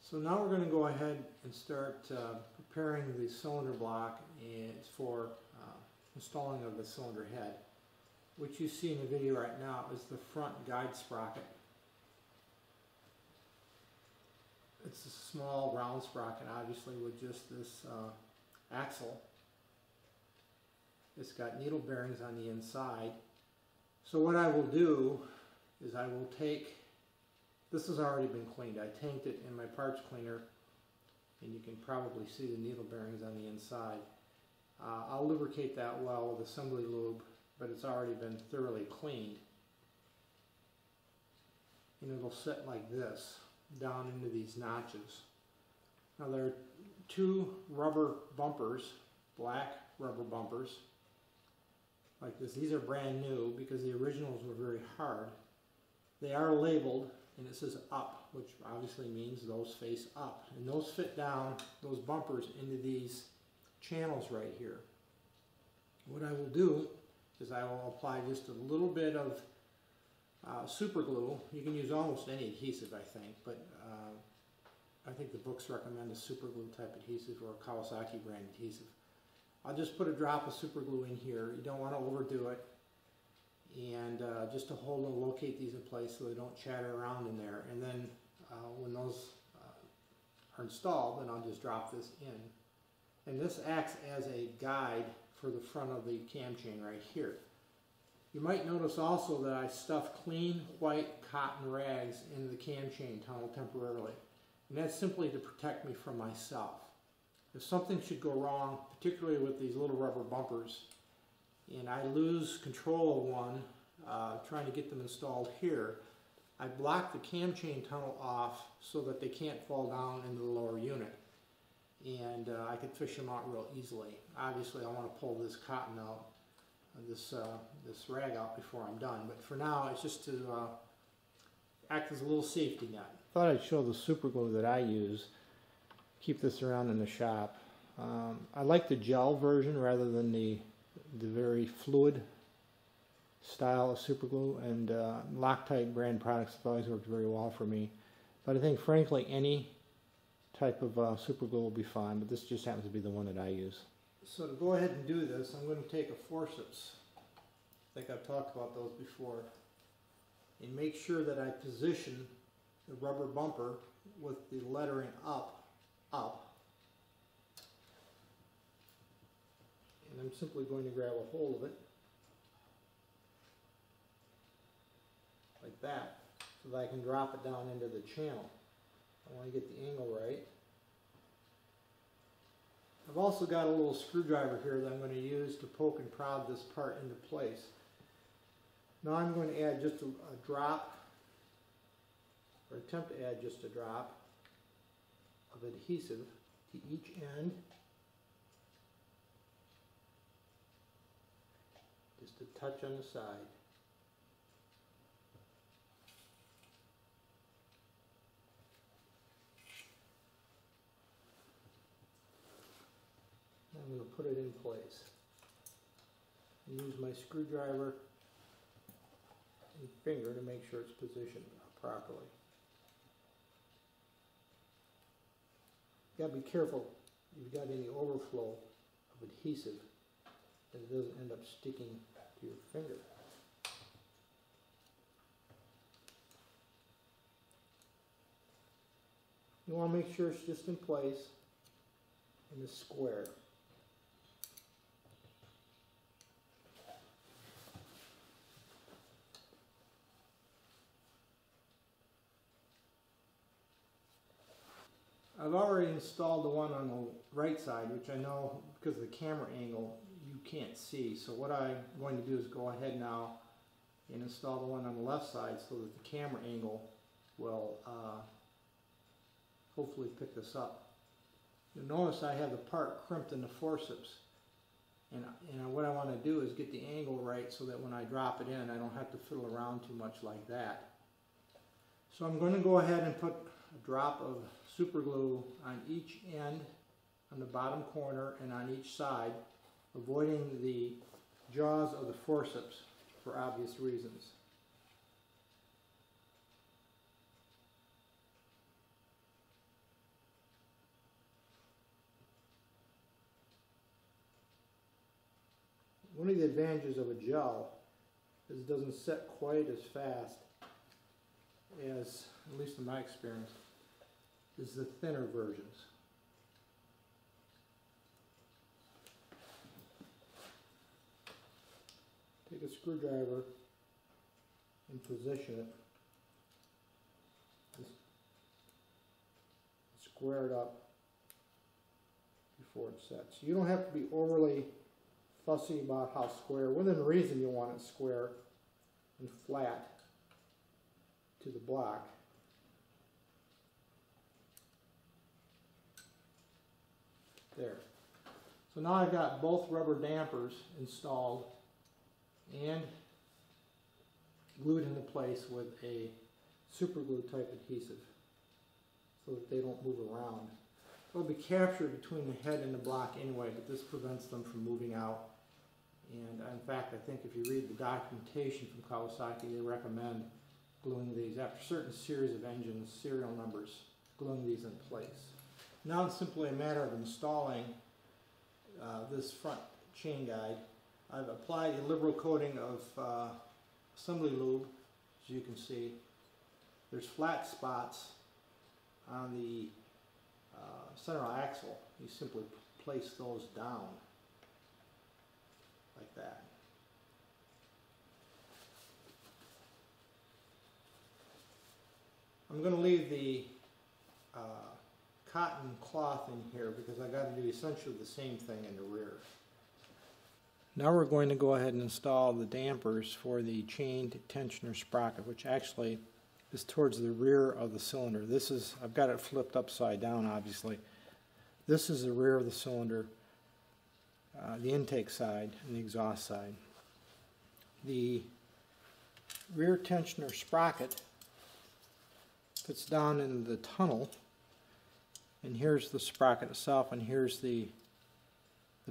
So now we're going to go ahead and start preparing the cylinder block and for installing of the cylinder head. What you see in the video right now is the front guide sprocket. It's a small round sprocket, obviously, with just this axle. It's got needle bearings on the inside. So what I will do is I will take, this has already been cleaned. I tanked it in my parts cleaner, and you can probably see the needle bearings on the inside. I'll lubricate that well with assembly lube, but it's already been thoroughly cleaned. And it'll sit like this, down into these notches. Now there are two rubber bumpers, black rubber bumpers, like this. These are brand new because the originals were very hard. They are labeled, and it says up, which obviously means those face up. And those fit down, those bumpers, into these channels right here. What I will do is I will apply just a little bit of super glue. You can use almost any adhesive, I think, but I think the books recommend a super glue type adhesive or a Kawasaki brand adhesive. I'll just put a drop of super glue in here. You don't want to overdo it. And just to hold and locate these in place so they don't chatter around in there. And then when those are installed, then I'll just drop this in. And this acts as a guide for the front of the cam chain right here. You might notice also that I stuffed clean white cotton rags into the cam chain tunnel temporarily. And that's simply to protect me from myself. If something should go wrong, particularly with these little rubber bumpers, and I lose control of one, trying to get them installed here, I block the cam chain tunnel off so that they can't fall down into the lower unit. And I could fish them out real easily. Obviously I want to pull this cotton out, this rag out before I'm done, but for now it's just to act as a little safety net. I thought I'd show the super glue that I use. Keep this around in the shop. I like the gel version rather than the very fluid style of super glue, and Loctite brand products have always worked very well for me. But I think frankly any type of super glue will be fine, but this just happens to be the one that I use. So to go ahead and do this, I'm going to take a forceps. I think I've talked about those before. And make sure that I position the rubber bumper with the lettering up. And I'm simply going to grab a hold of it like that so that I can drop it down into the channel. I want to get the angle right. I've also got a little screwdriver here that I'm going to use to poke and prod this part into place. Now I'm going to add just a drop, or attempt to add just a drop of adhesive to each end. Just a touch on the side. I'm going to put it in place. And use my screwdriver and finger to make sure it's positioned properly. You got to be careful if you've got any overflow of adhesive that it doesn't end up sticking to your finger. You want to make sure it's just in place in the square. I've already installed the one on the right side, which I know because of the camera angle you can't see. So what I'm going to do is go ahead now and install the one on the left side so that the camera angle will hopefully pick this up. You'll notice I have the part crimped in the forceps, and what I want to do is get the angle right so that when I drop it in I don't have to fiddle around too much like that. So I'm going to go ahead and put a drop of super glue on each end, on the bottom corner, and on each side, avoiding the jaws of the forceps for obvious reasons. one of the advantages of a gel is it doesn't set quite as fast as, at least in my experience, is the thinner versions. Take a screwdriver and position it. Just square it up before it sets. You don't have to be overly fussy about how square. Within reason, you want it square and flat to the block. There. So now I've got both rubber dampers installed and glued into place with a super glue type adhesive so that they don't move around. They'll be captured between the head and the block anyway, but this prevents them from moving out. And in fact, I think if you read the documentation from Kawasaki, they recommend gluing these after a certain series of engines, serial numbers, gluing these in place. Now it's simply a matter of installing this front chain guide. I've applied a liberal coating of assembly lube, as you can see. There's flat spots on the center axle. You simply place those down like that. I'm going to leave the cotton cloth in here because I got to do essentially the same thing in the rear. Now we're going to go ahead and install the dampers for the chain tensioner sprocket, which actually is towards the rear of the cylinder. This is, I've got it flipped upside down obviously. This is the rear of the cylinder, the intake side and the exhaust side. The rear tensioner sprocket fits down into the tunnel, and here's the sprocket itself, and here's the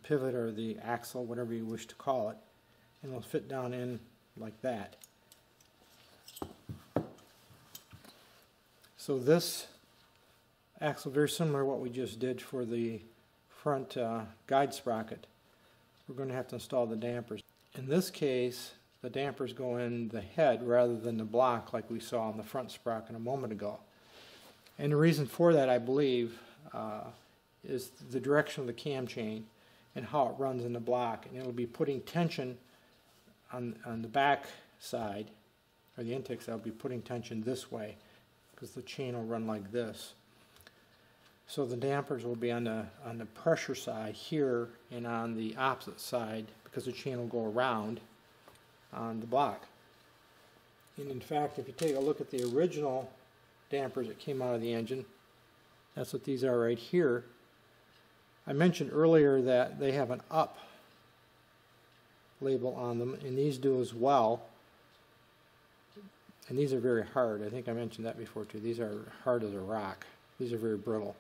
pivot or the axle, whatever you wish to call it, and it'll fit down in like that. So this axle, very similar to what we just did for the front guide sprocket. We're going to have to install the dampers. In this case, the dampers go in the head rather than the block like we saw on the front sprocket a moment ago. And the reason for that, I believe, is the direction of the cam chain and how it runs in the block. And it'll be putting tension on the back side, or the intake side will be putting tension this way because the chain will run like this. So the dampers will be on the pressure side here and on the opposite side because the chain will go around on the block. And in fact, if you take a look at the original dampers that came out of the engine, that's what these are right here. I mentioned earlier that they have an up label on them, and these do as well. And these are very hard. I think I mentioned that before too. These are hard as a rock. These are very brittle.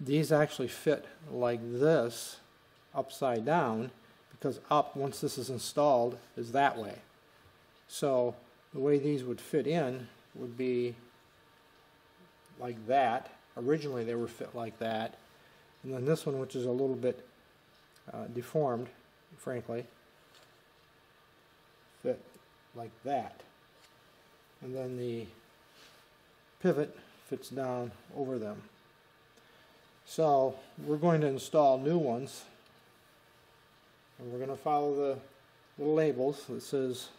These actually fit like this upside down because up, once this is installed, is that way. So the way these would fit in would be like that. Originally they were fit like that. And then this one, which is a little bit deformed, frankly, fit like that. And then the pivot fits down over them. So we're going to install new ones, and we're going to follow the little labels that says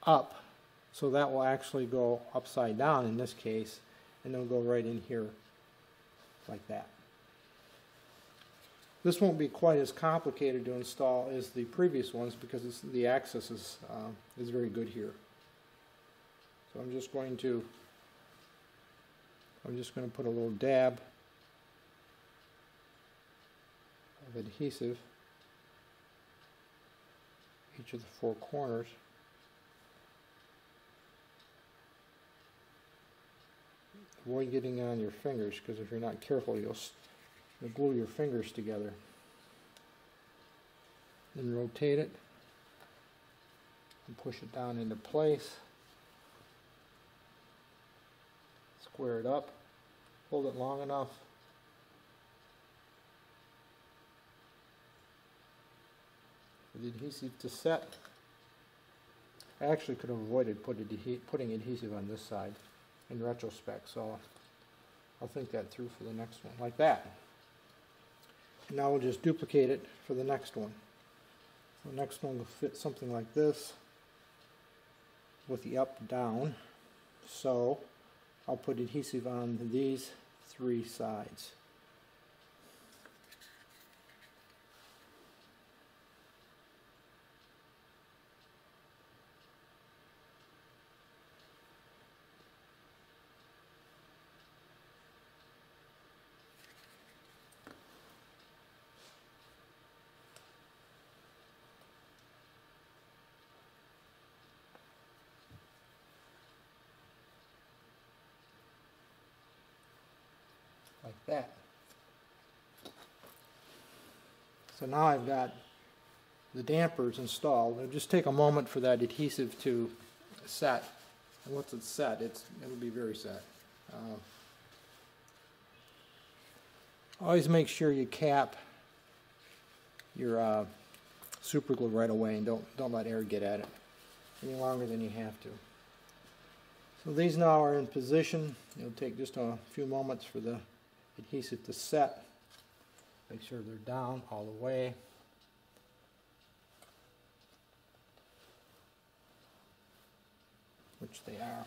up, so that will actually go upside down in this case, and they'll go right in here like that. This won't be quite as complicated to install as the previous ones because the access is very good here. So I'm just going to put a little dab of adhesive each of the four corners. Avoid getting on your fingers because if you're not careful you'll glue your fingers together. Then rotate it and push it down into place. Square it up, hold it long enough, for the adhesive to set. I actually could have avoided putting adhesive on this side in retrospect, so I'll think that through for the next one, like that. And now we'll just duplicate it for the next one. The next one will fit something like this with the up down. So I'll put adhesive on these 3 sides. Like that. So now I've got the dampers installed. It'll just take a moment for that adhesive to set. And once it's set, it'll be very set. Always make sure you cap your super glue right away, and don't let air get at it any longer than you have to. So these now are in position. It'll take just a few moments for the adhesive to set. Make sure they're down all the way. Which they are.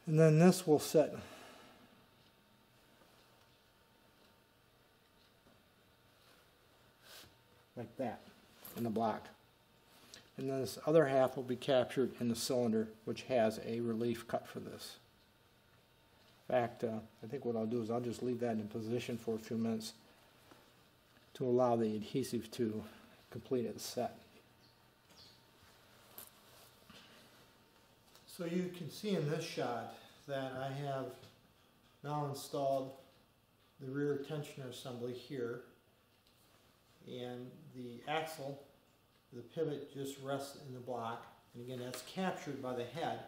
And then this will set like that in the block. And then this other half will be captured in the cylinder, which has a relief cut for this. In fact, I think what I'll do is I'll just leave that in position for a few minutes to allow the adhesive to complete its set. So you can see in this shot that I have now installed the rear tensioner assembly here, and the axle, the pivot, just rests in the block, and again that's captured by the head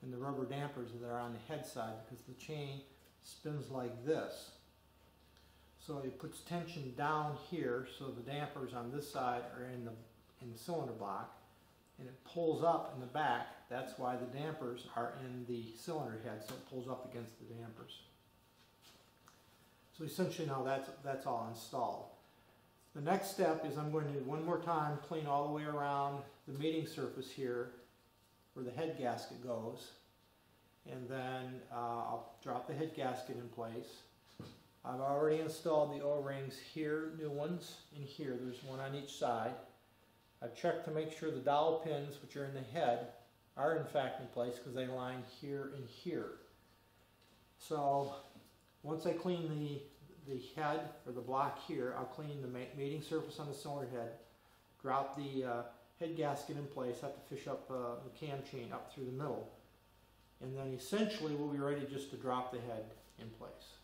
and the rubber dampers that are on the head side, because the chain spins like this. So it puts tension down here, so the dampers on this side are in the cylinder block, and it pulls up in the back. That's why the dampers are in the cylinder head, so it pulls up against the dampers. So essentially now that's all installed. The next step is I'm going to one more time clean all the way around the mating surface here where the head gasket goes, and then I'll drop the head gasket in place. I've already installed the O-rings here, new ones in here. There's one on each side. I've checked to make sure the dowel pins, which are in the head, are in fact in place because they line here and here. So once I clean the head or the block here, I'll clean the mating surface on the cylinder head, drop the head gasket in place, have to fish up the cam chain up through the middle, and then essentially we'll be ready just to drop the head in place.